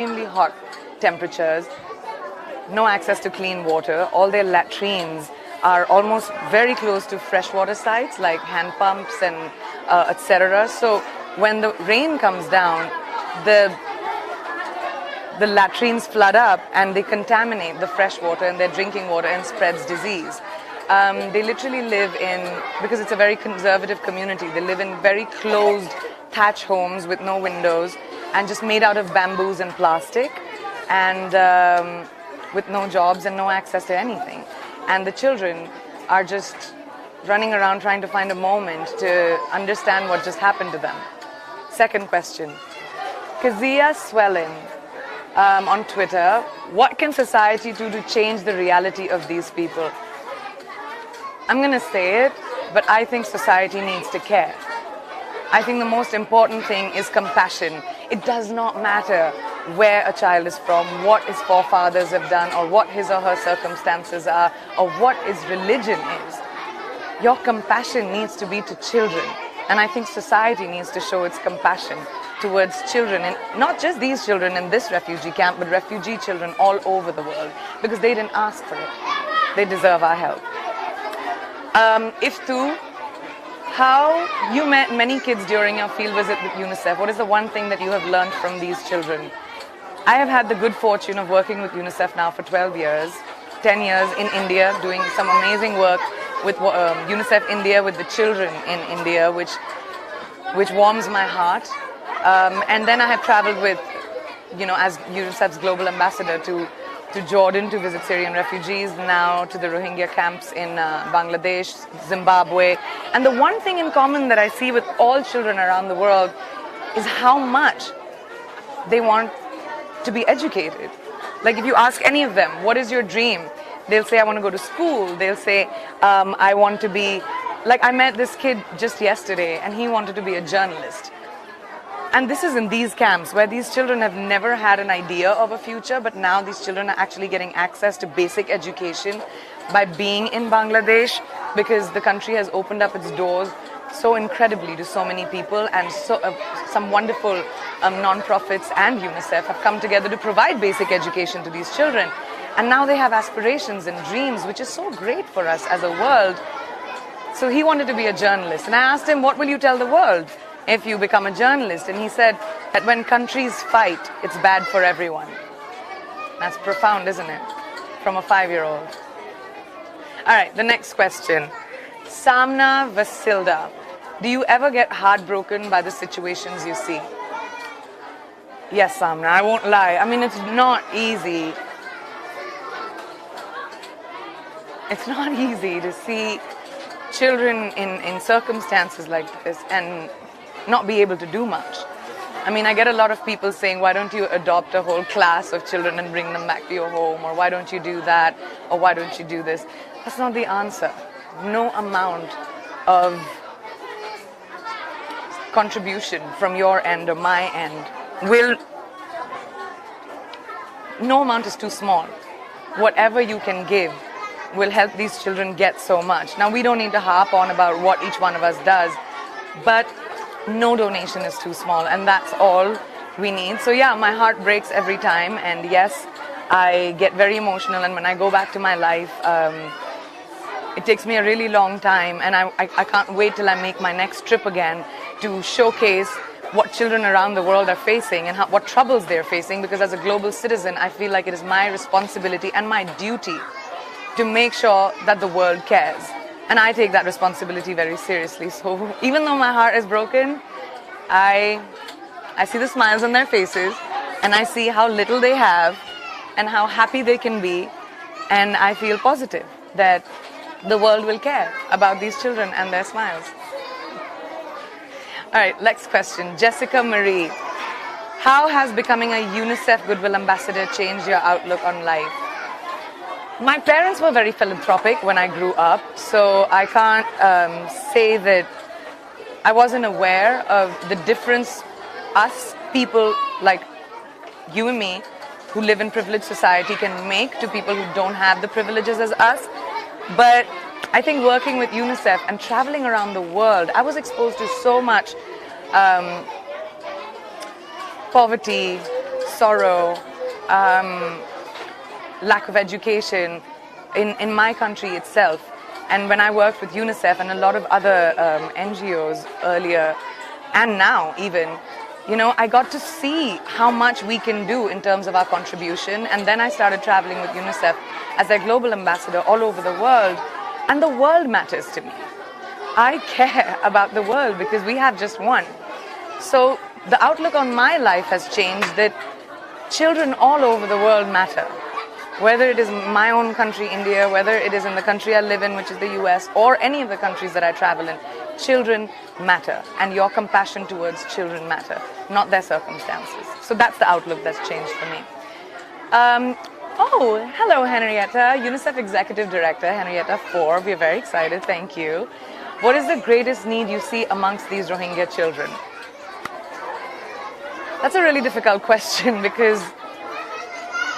extremely hot temperatures, no access to clean water. All their latrines are almost very close to freshwater sites like hand pumps and etc. So when the rain comes down, the latrines flood up and they contaminate the fresh water and their drinking water and spreads disease. They literally live in, because it's a very conservative community, they live in very closed thatch homes with no windows and just made out of bamboos and plastic, and with no jobs and no access to anything. And the children are just running around trying to find a moment to understand what just happened to them. Second question. Kazia Swelling on Twitter, what can society do to change the reality of these people? I'm going to say it, but I think society needs to care. I think the most important thing is compassion. It does not matter where a child is from, what his forefathers have done, or what his or her circumstances are, or what his religion is. Your compassion needs to be to children. And I think society needs to show its compassion towards children, and not just these children in this refugee camp, but refugee children all over the world, because they didn't ask for it. They deserve our help. Iftu, how you met many kids during your field visit with UNICEF. What is the one thing that you have learned from these children? I have had the good fortune of working with UNICEF now for 12 years, 10 years in India, doing some amazing work with UNICEF India, with the children in India, which warms my heart. And then I have traveled with, as UNICEF's global ambassador to Jordan to visit Syrian refugees, now to the Rohingya camps in Bangladesh, Zimbabwe. And the one thing in common that I see with all children around the world is how much they want to be educated. Like if you ask any of them, what is your dream? They'll say, I want to go to school. They'll say, I want to be, like I met this kid just yesterday and he wanted to be a journalist. And this is in these camps where these children have never had an idea of a future, but now these children are actually getting access to basic education by being in Bangladesh, because the country has opened up its doors so incredibly to so many people, and so some wonderful non-profits and UNICEF have come together to provide basic education to these children. And now they have aspirations and dreams, which is so great for us as a world. So he wanted to be a journalist. And I asked him, what will you tell the world if you become a journalist? And he said that when countries fight, it's bad for everyone. That's profound, isn't it? From a 5-year-old. All right, the next question. Samna Vasilda. Do you ever get heartbroken by the situations you see? Yes, Samna, I won't lie. I mean, it's not easy. It's not easy to see children in circumstances like this and not be able to do much. I mean, I get a lot of people saying, why don't you adopt a whole class of children and bring them back to your home? Or why don't you do that? Or why don't you do this? That's not the answer. No amount of contribution from your end or my end no amount is too small. Whatever you can give will help these children get so much. Now, we don't need to harp on about what each one of us does, but no donation is too small, and that's all we need. So yeah, my heart breaks every time, and yes, I get very emotional, and when I go back to my life, it takes me a really long time, and I can't wait till I make my next trip again to showcase what children around the world are facing and what troubles they're facing, because as a global citizen, I feel like it is my responsibility and my duty to make sure that the world cares. And I take that responsibility very seriously. So even though my heart is broken, I see the smiles on their faces, and I see how little they have and how happy they can be, and I feel positive that the world will care about these children and their smiles. All right, next question. Jessica Marie. How has becoming a UNICEF Goodwill Ambassador changed your outlook on life? My parents were very philanthropic when I grew up, so I can't say that I wasn't aware of the difference us, people like you and me, who live in privileged society, can make to people who don't have the privileges as us. But I think working with UNICEF and traveling around the world, I was exposed to so much poverty, sorrow, lack of education in my country itself. And when I worked with UNICEF and a lot of other NGOs earlier, and now even, you know, I got to see how much we can do in terms of our contribution. And then I started traveling with UNICEF as their global ambassador all over the world. And the world matters to me. I care about the world because we have just one. So the outlook on my life has changed, that children all over the world matter. Whether it is my own country, India, whether it is in the country I live in, which is the US, or any of the countries that I travel in, children matter. And your compassion towards children matter, not their circumstances. So that's the outlook that's changed for me. Oh, hello, Henrietta, UNICEF Executive Director, Henrietta 4. We're very excited, thank you. What is the greatest need you see amongst these Rohingya children? That's a really difficult question because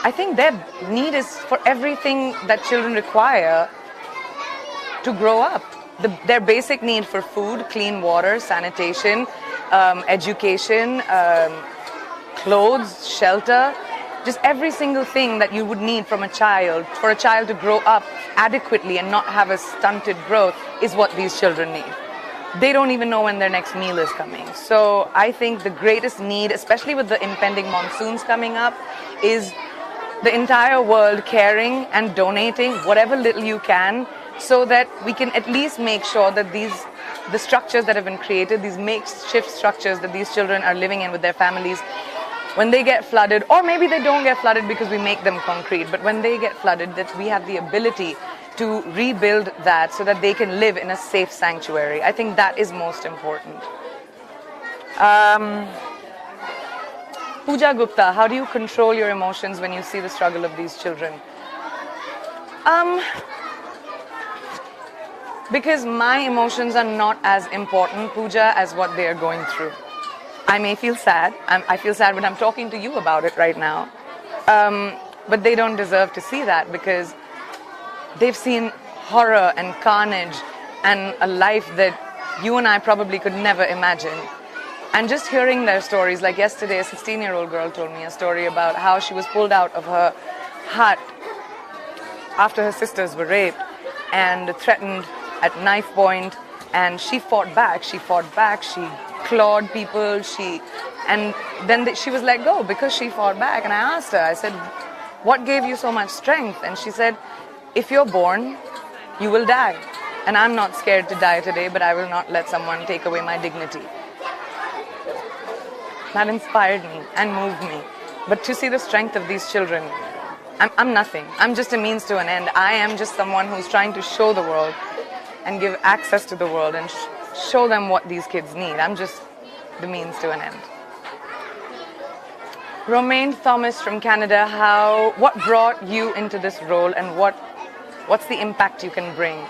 I think their need is for everything that children require to grow up. Their basic need for food, clean water, sanitation, education, clothes, shelter, just every single thing that you would need from a child, for a child to grow up adequately and not have a stunted growth, is what these children need. They don't even know when their next meal is coming. So I think the greatest need, especially with the impending monsoons coming up, is the entire world caring and donating whatever little you can, so that we can at least make sure that the structures that have been created, these makeshift structures that these children are living in with their families, when they get flooded, or maybe they don't get flooded because we make them concrete, but when they get flooded, that we have the ability to rebuild that so that they can live in a safe sanctuary. I think that is most important. Pooja Gupta, how do you control your emotions when you see the struggle of these children? Because my emotions are not as important, Pooja, as what they are going through. I may feel sad. I feel sad when I'm talking to you about it right now. But they don't deserve to see that because they've seen horror and carnage and a life that you and I probably could never imagine. And just hearing their stories, like yesterday, a 16-year-old girl told me a story about how she was pulled out of her hut after her sisters were raped and threatened at knife point, and she fought back, she clawed people, and then she was let go because she fought back. And I asked her, I said, what gave you so much strength? And she said, if you're born, you will die. And I'm not scared to die today, but I will not let someone take away my dignity. That inspired me and moved me. But to see the strength of these children, I'm nothing. I'm just a means to an end. I am just someone who's trying to show the world and give access to the world and show them what these kids need. I'm just the means to an end. Romaine Thomas from Canada, what brought you into this role and what's the impact you can bring?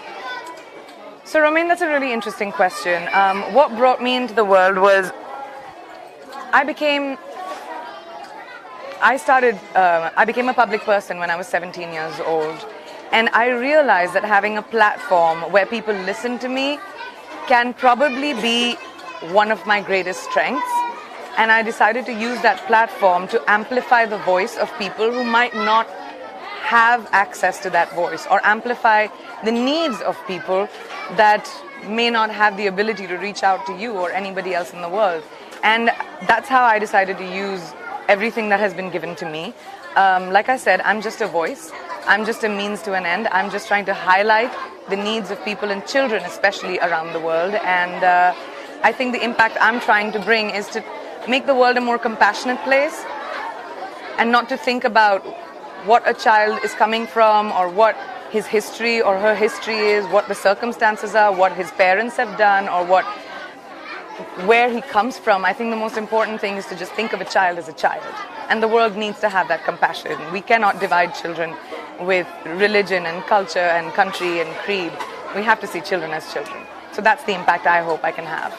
So Romaine, that's a really interesting question. What brought me into the world was I became a public person when I was 17 years old. And I realized that having a platform where people listen to me can probably be one of my greatest strengths. And I decided to use that platform to amplify the voice of people who might not have access to that voice, or amplify the needs of people that may not have the ability to reach out to you or anybody else in the world. And that's how I decided to use everything that has been given to me. Like I said, I'm just a voice. I'm just a means to an end. I'm just trying to highlight the needs of people and children, especially around the world. And I think the impact I'm trying to bring is to make the world a more compassionate place, and not to think about what a child is coming from, or what his history or her history is, what the circumstances are, what his parents have done, or where he comes from. I think the most important thing is to just think of a child as a child. And the world needs to have that compassion. We cannot divide children with religion and culture and country and creed. We have to see children as children. So that's the impact I hope I can have.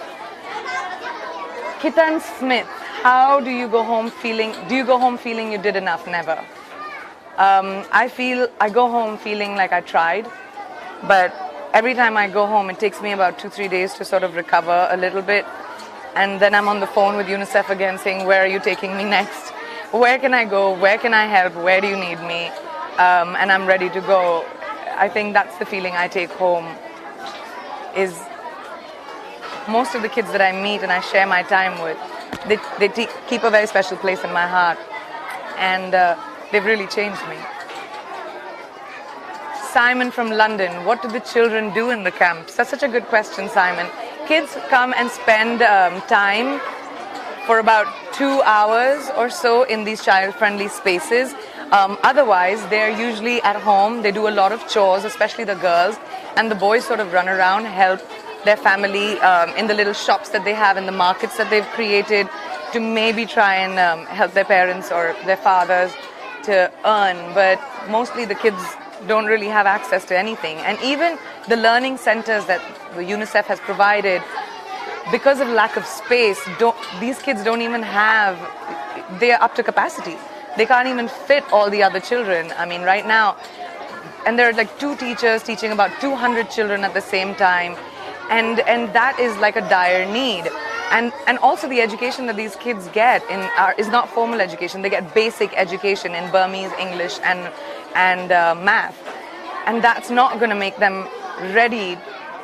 Kitan Smith, how do you go home feeling? Do you go home feeling you did enough? Never. I go home feeling like I tried, but every time I go home, it takes me about 2-3 days to sort of recover a little bit. And then I'm on the phone with UNICEF again saying, where are you taking me next? where can I go? Where can I help? Where do you need me? And I'm ready to go. I think that's the feeling I take home. Is most of the kids that I meet and I share my time with, they keep a very special place in my heart, and they've really changed me. Simon from London, what do the children do in the camps? That's such a good question, Simon. Kids come and spend time for about 2 hours or so in these child-friendly spaces. Otherwise, they're usually at home. They do a lot of chores, especially the girls, and the boys sort of run around, help their family in the little shops that they have, in the markets that they've created, to maybe try and help their parents or their fathers to earn. But mostly the kids don't really have access to anything. And even the learning centers that the UNICEF has provided, because of lack of space, these kids don't even have, they're up to capacity. They can't even fit all the other children. I mean, right now, and there are like 2 teachers teaching about 200 children at the same time. And that is like a dire need. And also the education that these kids get is not formal education. They get basic education in Burmese, English, and math. And that's not going to make them ready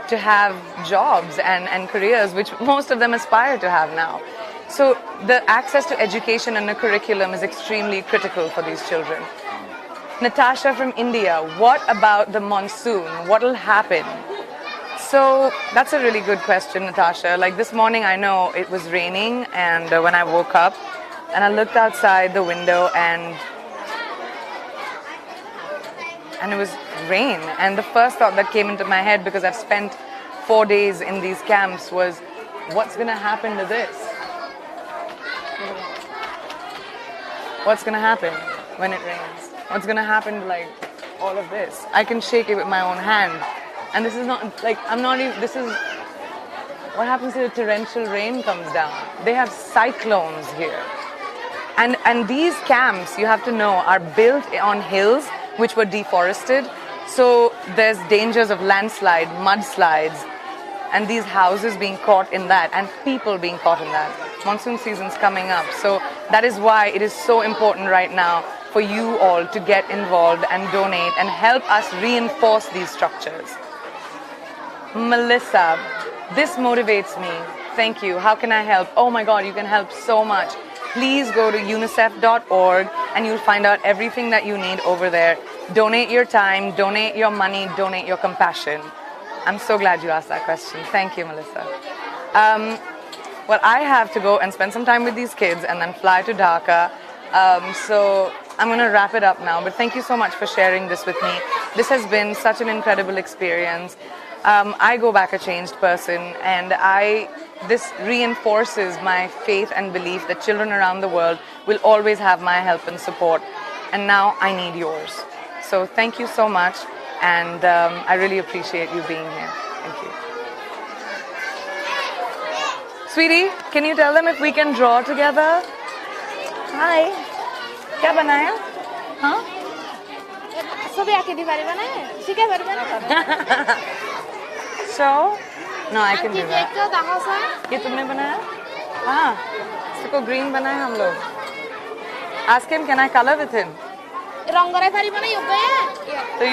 to have jobs and careers, which most of them aspire to have now. So the access to education and a curriculum is extremely critical for these children. Natasha from India, what about the monsoon? What will happen? So that's a really good question, Natasha. Like this morning, I know it was raining, and when I woke up and I looked outside the window and it was rain. And the first thought that came into my head, because I've spent 4 days in these camps, was what's going to happen to this? What's going to happen when it rains? What's going to happen to like all of this? I can shake it with my own hand. And this is not like, I'm not even, this is what happens if torrential rain comes down. They have cyclones here. And these camps, you have to know, are built on hills which were deforested. So there's dangers of landslide, mudslides, and these houses being caught in that, and people being caught in that. Monsoon season's coming up. So that is why it is so important right now for you all to get involved and donate and help us reinforce these structures. Melissa, this motivates me. Thank you. How can I help? Oh my God, you can help so much. Please go to unicef.org and you'll find out everything that you need over there. Donate your time, donate your money, donate your compassion. I'm so glad you asked that question. Thank you, Melissa. Well, I have to go and spend some time with these kids and then fly to Dhaka. So I'm going to wrap it up now. But thank you so much for sharing this with me. This has been such an incredible experience. I go back a changed person, and this reinforces my faith and belief that children around the world will always have my help and support. And now I need yours. So thank you so much, and I really appreciate you being here. Thank you. Sweetie, can you tell them if we can draw together? Hi. क्या बनाया? हाँ? सभी आके दीवारी बनाए? शिकाय बारी बनाए? So, no, I can do that. ये तुमने बनाया? हाँ. इसको green बनाया हम लोग. Ask him, can I color with him? रंग कराई बारी बनाई हो गया? तो